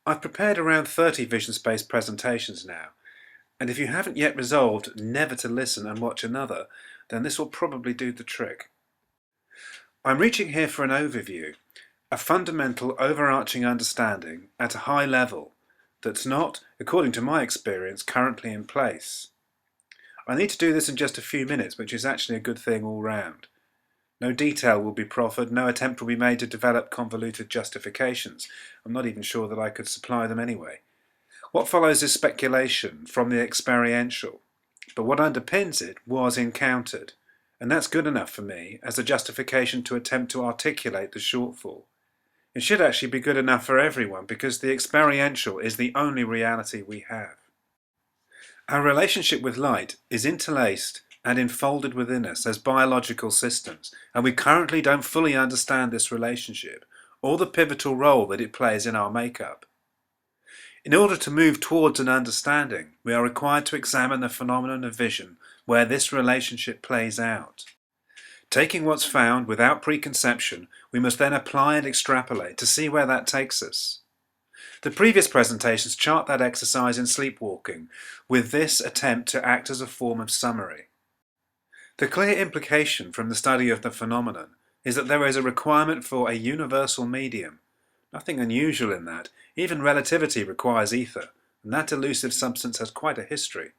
I've prepared around 30 vision space presentations now, and if you haven't yet resolved never to listen and watch another, then this will probably do the trick. I'm reaching here for an overview, a fundamental overarching understanding at a high level that's not, according to my experience, currently in place. I need to do this in just a few minutes, which is actually a good thing all round. No detail will be proffered, no attempt will be made to develop convoluted justifications. I'm not even sure that I could supply them anyway. What follows is speculation from the experiential, but what underpins it was encountered, and that's good enough for me as a justification to attempt to articulate the shortfall. It should actually be good enough for everyone because the experiential is the only reality we have. Our relationship with light is interlaced and enfolded within us as biological systems, and we currently don't fully understand this relationship or the pivotal role that it plays in our makeup. In order to move towards an understanding, we are required to examine the phenomenon of vision where this relationship plays out. Taking what's found without preconception, we must then apply and extrapolate to see where that takes us. The previous presentations chart that exercise in sleepwalking, with this attempt to act as a form of summary. The clear implication from the study of the phenomenon is that there is a requirement for a universal medium. Nothing unusual in that. Even relativity requires ether, and that elusive substance has quite a history.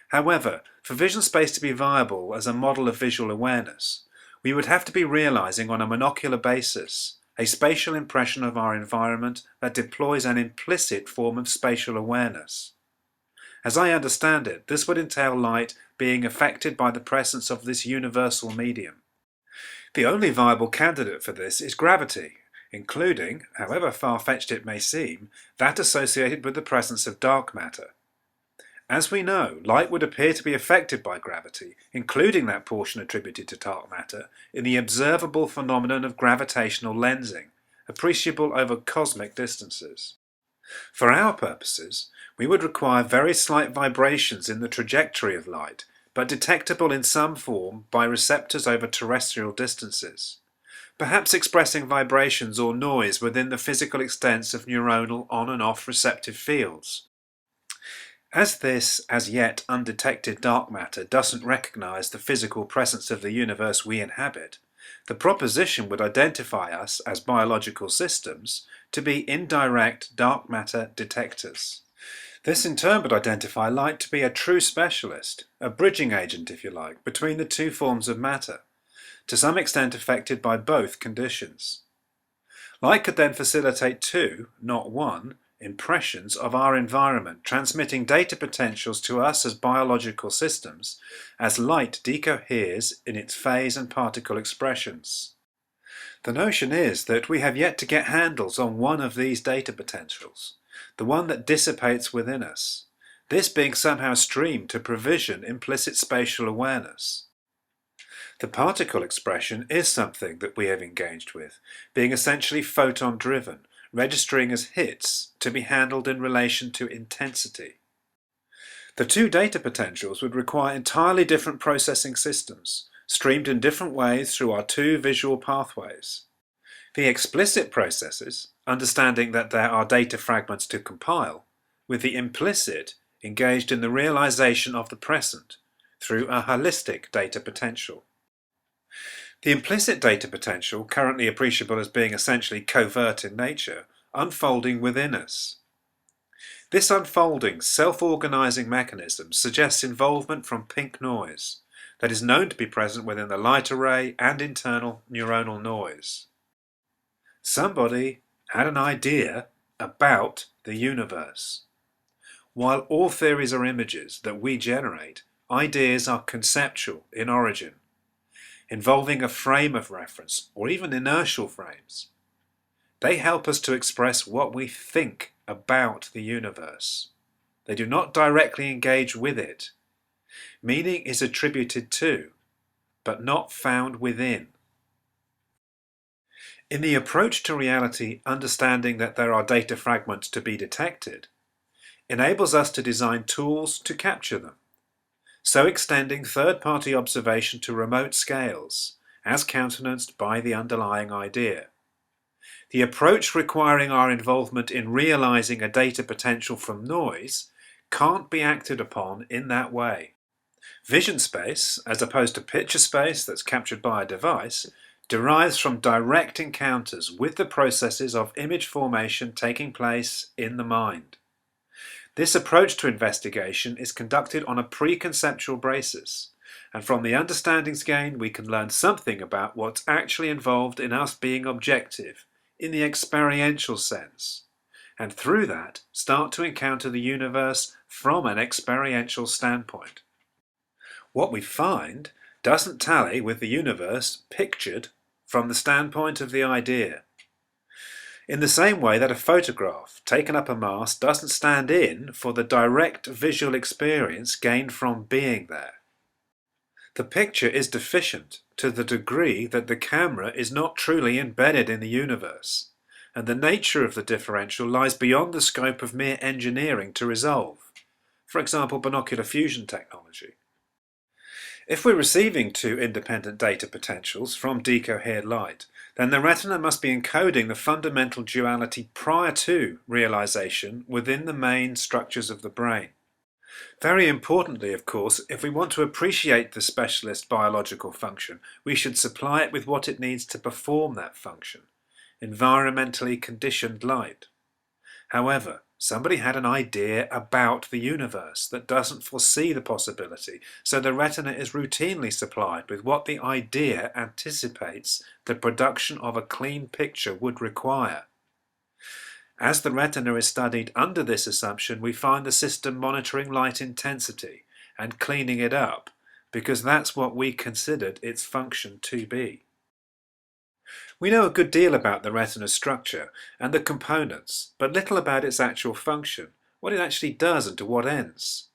However, for vision space to be viable as a model of visual awareness, we would have to be realizing on a monocular basis a spatial impression of our environment that deploys an implicit form of spatial awareness. As I understand it, this would entail light being affected by the presence of this universal medium. The only viable candidate for this is gravity, including, however far-fetched it may seem, that associated with the presence of dark matter. As we know, light would appear to be affected by gravity, including that portion attributed to dark matter, in the observable phenomenon of gravitational lensing, appreciable over cosmic distances. For our purposes, we would require very slight vibrations in the trajectory of light, but detectable in some form by receptors over terrestrial distances, perhaps expressing vibrations or noise within the physical extents of neuronal on and off receptive fields. As this as yet undetected dark matter doesn't recognize the physical presence of the universe we inhabit, the proposition would identify us as biological systems to be indirect dark matter detectors. This in turn would identify light to be a true specialist, a bridging agent if you like, between the two forms of matter, to some extent affected by both conditions. Light could then facilitate two, not one, impressions of our environment, transmitting data potentials to us as biological systems as light decoheres in its phase and particle expressions. The notion is that we have yet to get handles on one of these data potentials, the one that dissipates within us, this being somehow streamed to provision implicit spatial awareness. The particle expression is something that we have engaged with, being essentially photon-driven, registering as hits to be handled in relation to intensity. The two data potentials would require entirely different processing systems, streamed in different ways through our two visual pathways. The explicit processes, understanding that there are data fragments to compile, with the implicit engaged in the realization of the present through a holistic data potential. The implicit data potential, currently appreciable as being essentially covert in nature, unfolding within us. This unfolding, self-organizing mechanism suggests involvement from pink noise that is known to be present within the light array and internal neuronal noise. Somebody had an idea about the universe. While all theories are images that we generate, ideas are conceptual in origin, involving a frame of reference or even inertial frames. They help us to express what we think about the universe. They do not directly engage with it. Meaning is attributed to, but not found within. In the approach to reality, understanding that there are data fragments to be detected enables us to design tools to capture them, so extending third-party observation to remote scales, as countenanced by the underlying idea. The approach requiring our involvement in realizing a data potential from noise can't be acted upon in that way. Vision space, as opposed to picture space that's captured by a device, derives from direct encounters with the processes of image formation taking place in the mind. This approach to investigation is conducted on a preconceptual basis, and from the understandings gained we can learn something about what's actually involved in us being objective, in the experiential sense, and through that start to encounter the universe from an experiential standpoint. What we find doesn't tally with the universe pictured from the standpoint of the idea. In the same way that a photograph taken up a mast doesn't stand in for the direct visual experience gained from being there. The picture is deficient to the degree that the camera is not truly embedded in the universe, and the nature of the differential lies beyond the scope of mere engineering to resolve, for example binocular fusion technology. If we're receiving two independent data potentials from decohered light, then the retina must be encoding the fundamental duality prior to realization within the main structures of the brain. Very importantly, of course, if we want to appreciate the specialist biological function, we should supply it with what it needs to perform that function, environmentally conditioned light. However, somebody had an idea about the universe that doesn't foresee the possibility, so the retina is routinely supplied with what the idea anticipates the production of a clean picture would require. As the retina is studied under this assumption, we find the system monitoring light intensity and cleaning it up, because that's what we considered its function to be. We know a good deal about the retina's structure and the components, but little about its actual function, what it actually does and to what ends.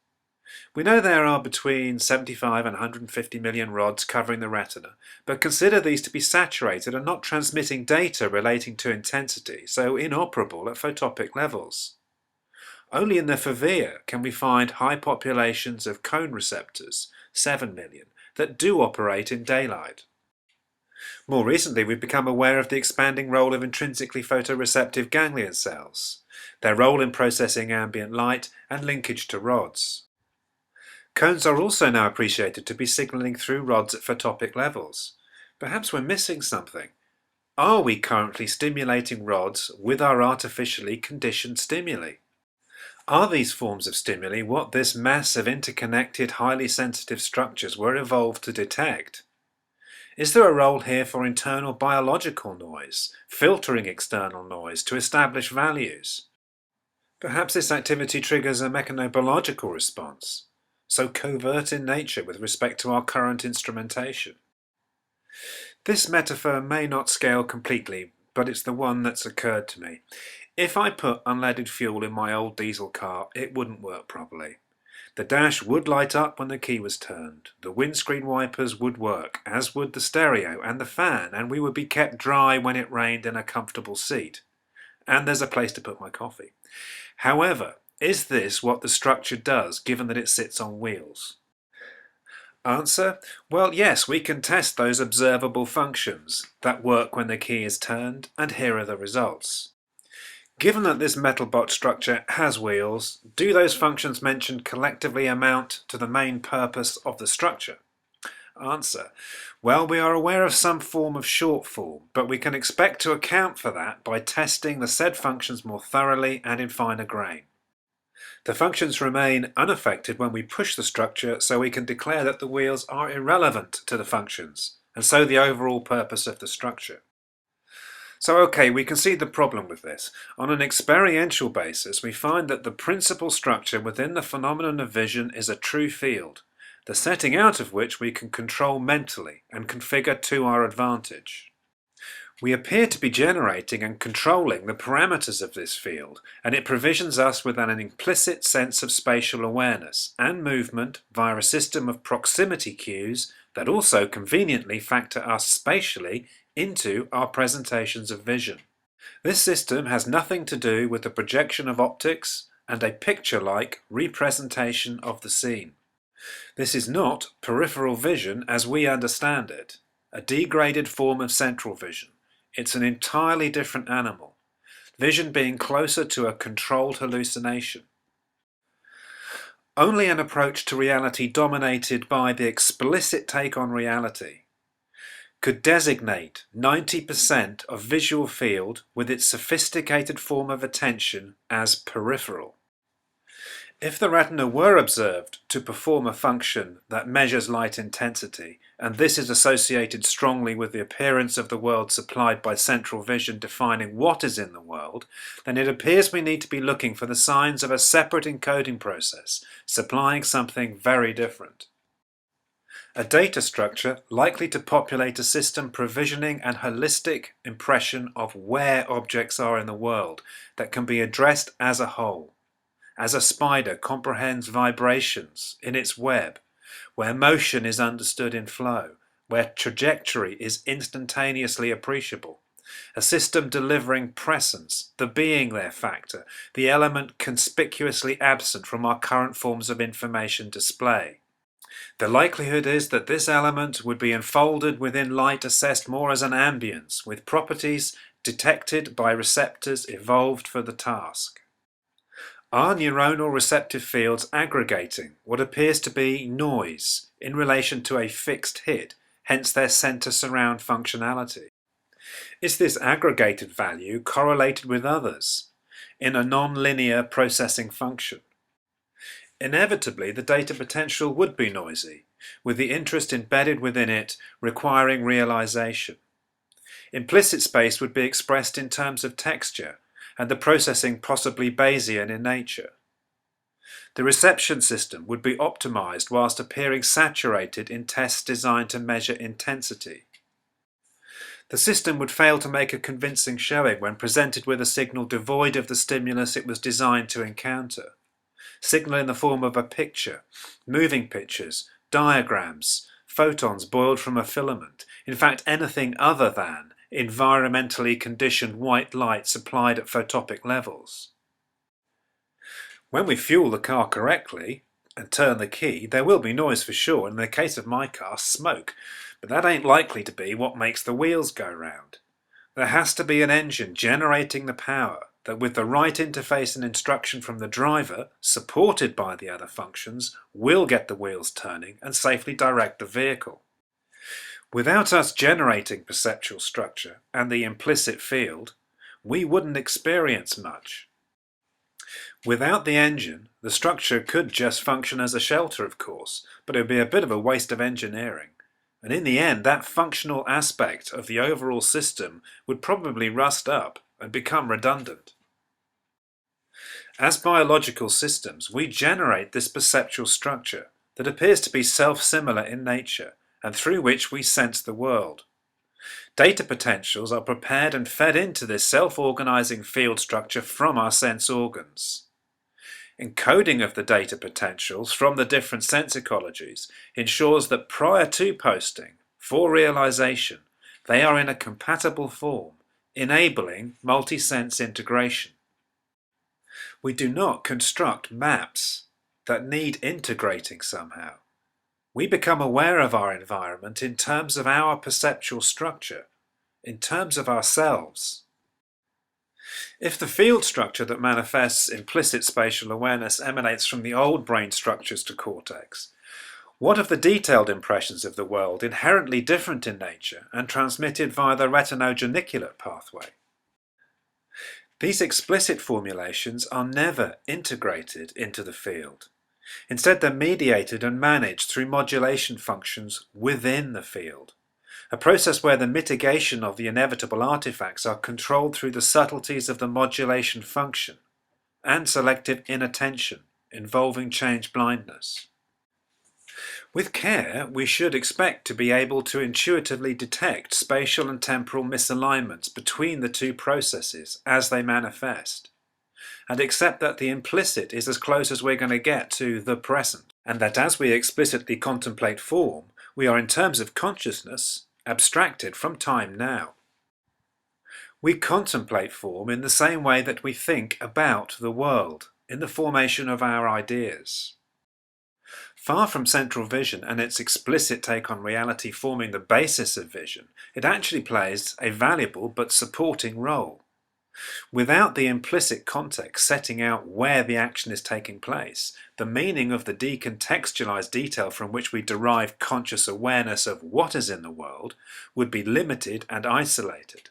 We know there are between 75 and 150 million rods covering the retina, but consider these to be saturated and not transmitting data relating to intensity, so inoperable at photopic levels. Only in the fovea can we find high populations of cone receptors, 7 million, that do operate in daylight. More recently, we've become aware of the expanding role of intrinsically photoreceptive ganglion cells, their role in processing ambient light and linkage to rods. Cones are also now appreciated to be signaling through rods at photopic levels. Perhaps we're missing something. Are we currently stimulating rods with our artificially conditioned stimuli? Are these forms of stimuli what this mass of interconnected, highly sensitive structures were evolved to detect? Is there a role here for internal biological noise, filtering external noise to establish values? Perhaps this activity triggers a mechanobiological response, so covert in nature with respect to our current instrumentation. This metaphor may not scale completely, but it's the one that's occurred to me. If I put unleaded fuel in my old diesel car, it wouldn't work properly. The dash would light up when the key was turned, the windscreen wipers would work, as would the stereo and the fan, and we would be kept dry when it rained in a comfortable seat. And there's a place to put my coffee. However, is this what the structure does, given that it sits on wheels? Answer: well, yes, we can test those observable functions that work when the key is turned, and here are the results. Given that this metal box structure has wheels, do those functions mentioned collectively amount to the main purpose of the structure? Answer: well, we are aware of some form of shortfall, but we can expect to account for that by testing the said functions more thoroughly and in finer grain. The functions remain unaffected when we push the structure, so we can declare that the wheels are irrelevant to the functions, and so the overall purpose of the structure. So okay, we can see the problem with this. On an experiential basis, we find that the principal structure within the phenomenon of vision is a true field, the setting out of which we can control mentally and configure to our advantage. We appear to be generating and controlling the parameters of this field, and it provisions us with an implicit sense of spatial awareness and movement via a system of proximity cues that also conveniently factor us spatially into our presentations of vision. This system has nothing to do with the projection of optics and a picture-like representation of the scene. This is not peripheral vision as we understand it, a degraded form of central vision, It's an entirely different animal, vision being closer to a controlled hallucination. Only an approach to reality dominated by the explicit take on reality could designate 90% of visual field with its sophisticated form of attention as peripheral. If the retina were observed to perform a function that measures light intensity, and this is associated strongly with the appearance of the world supplied by central vision defining what is in the world, then it appears we need to be looking for the signs of a separate encoding process, supplying something very different. A data structure likely to populate a system provisioning an holistic impression of where objects are in the world that can be addressed as a whole. As a spider comprehends vibrations in its web, where motion is understood in flow, where trajectory is instantaneously appreciable, a system delivering presence, the being there factor, the element conspicuously absent from our current forms of information display. The likelihood is that this element would be enfolded within light assessed more as an ambience, with properties detected by receptors evolved for the task. Are neuronal receptive fields aggregating what appears to be noise in relation to a fixed hit, hence their center-surround functionality? Is this aggregated value correlated with others in a non-linear processing function? Inevitably, the data potential would be noisy, with the interest embedded within it requiring realization. Implicit space would be expressed in terms of texture, and the processing possibly Bayesian in nature. The reception system would be optimized whilst appearing saturated in tests designed to measure intensity. The system would fail to make a convincing showing when presented with a signal devoid of the stimulus it was designed to encounter. Signal in the form of a picture, moving pictures, diagrams, photons boiled from a filament, in fact anything other than environmentally conditioned white light supplied at photopic levels. When we fuel the car correctly and turn the key, there will be noise for sure, and in the case of my car, smoke, but that ain't likely to be what makes the wheels go round. There has to be an engine generating the power that, with the right interface and instruction from the driver, supported by the other functions, will get the wheels turning and safely direct the vehicle. Without us generating perceptual structure and the implicit field, we wouldn't experience much. Without the engine, the structure could just function as a shelter, of course, but it would be a bit of a waste of engineering. And in the end, that functional aspect of the overall system would probably rust up and become redundant. As biological systems, we generate this perceptual structure that appears to be self-similar in nature, and through which we sense the world. Data potentials are prepared and fed into this self-organizing field structure from our sense organs. Encoding of the data potentials from the different sense ecologies ensures that prior to posting, for realization, they are in a compatible form, enabling multi-sense integration. We do not construct maps that need integrating somehow. We become aware of our environment in terms of our perceptual structure, in terms of ourselves. If the field structure that manifests implicit spatial awareness emanates from the old brain structures to cortex, what of the detailed impressions of the world inherently different in nature and transmitted via the retinogeniculate pathway? These explicit formulations are never integrated into the field. Instead, they're mediated and managed through modulation functions within the field, a process where the mitigation of the inevitable artifacts are controlled through the subtleties of the modulation function and selective inattention involving change blindness. With care, we should expect to be able to intuitively detect spatial and temporal misalignments between the two processes as they manifest, and accept that the implicit is as close as we're going to get to the present, and that as we explicitly contemplate form, we are in terms of consciousness abstracted from time now. We contemplate form in the same way that we think about the world, in the formation of our ideas. Far from central vision and its explicit take on reality forming the basis of vision, it actually plays a valuable but supporting role. Without the implicit context setting out where the action is taking place, the meaning of the decontextualized detail from which we derive conscious awareness of what is in the world would be limited and isolated.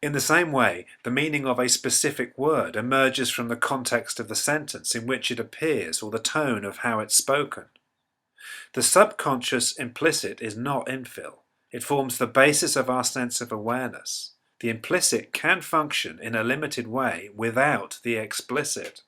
In the same way, the meaning of a specific word emerges from the context of the sentence in which it appears or the tone of how it's spoken. The subconscious implicit is not infill. It forms the basis of our sense of awareness. The implicit can function in a limited way without the explicit.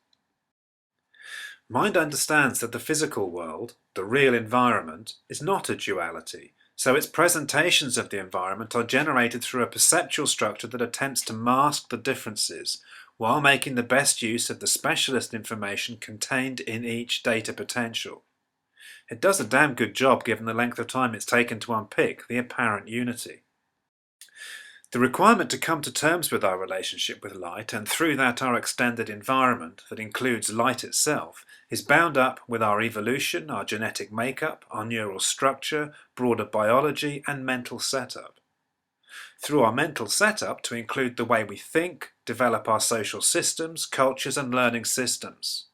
Mind understands that the physical world, the real environment, is not a duality, so its presentations of the environment are generated through a perceptual structure that attempts to mask the differences while making the best use of the specialist information contained in each data potential. It does a damn good job given the length of time it's taken to unpick the apparent unity. The requirement to come to terms with our relationship with light, and through that our extended environment that includes light itself, is bound up with our evolution, our genetic makeup, our neural structure, broader biology, and mental setup. Through our mental setup to include the way we think, develop our social systems, cultures, and learning systems.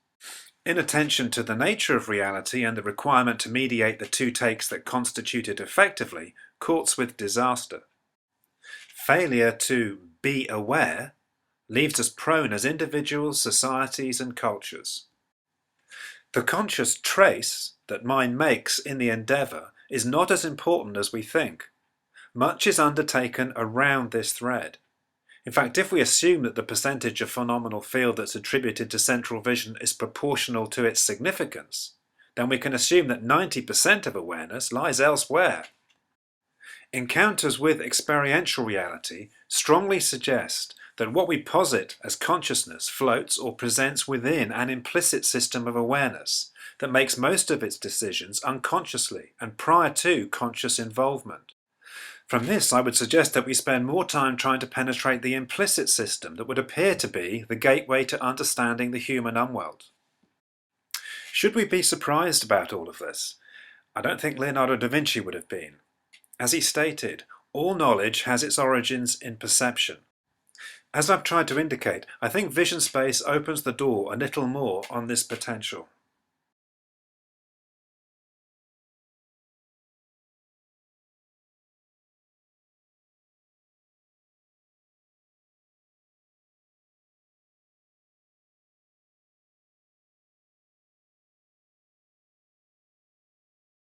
Inattention to the nature of reality and the requirement to mediate the two takes that constitute it effectively courts with disaster. Failure to be aware leaves us prone as individuals, societies, and cultures. The conscious trace that mind makes in the endeavour is not as important as we think. Much is undertaken around this thread. In fact, if we assume that the percentage of phenomenal field that's attributed to central vision is proportional to its significance, then we can assume that 90% of awareness lies elsewhere. Encounters with experiential reality strongly suggest that what we posit as consciousness floats or presents within an implicit system of awareness that makes most of its decisions unconsciously and prior to conscious involvement. From this, I would suggest that we spend more time trying to penetrate the implicit system that would appear to be the gateway to understanding the human unworld. Should we be surprised about all of this? I don't think Leonardo da Vinci would have been. As he stated, all knowledge has its origins in perception. As I've tried to indicate, I think vision space opens the door a little more on this potential.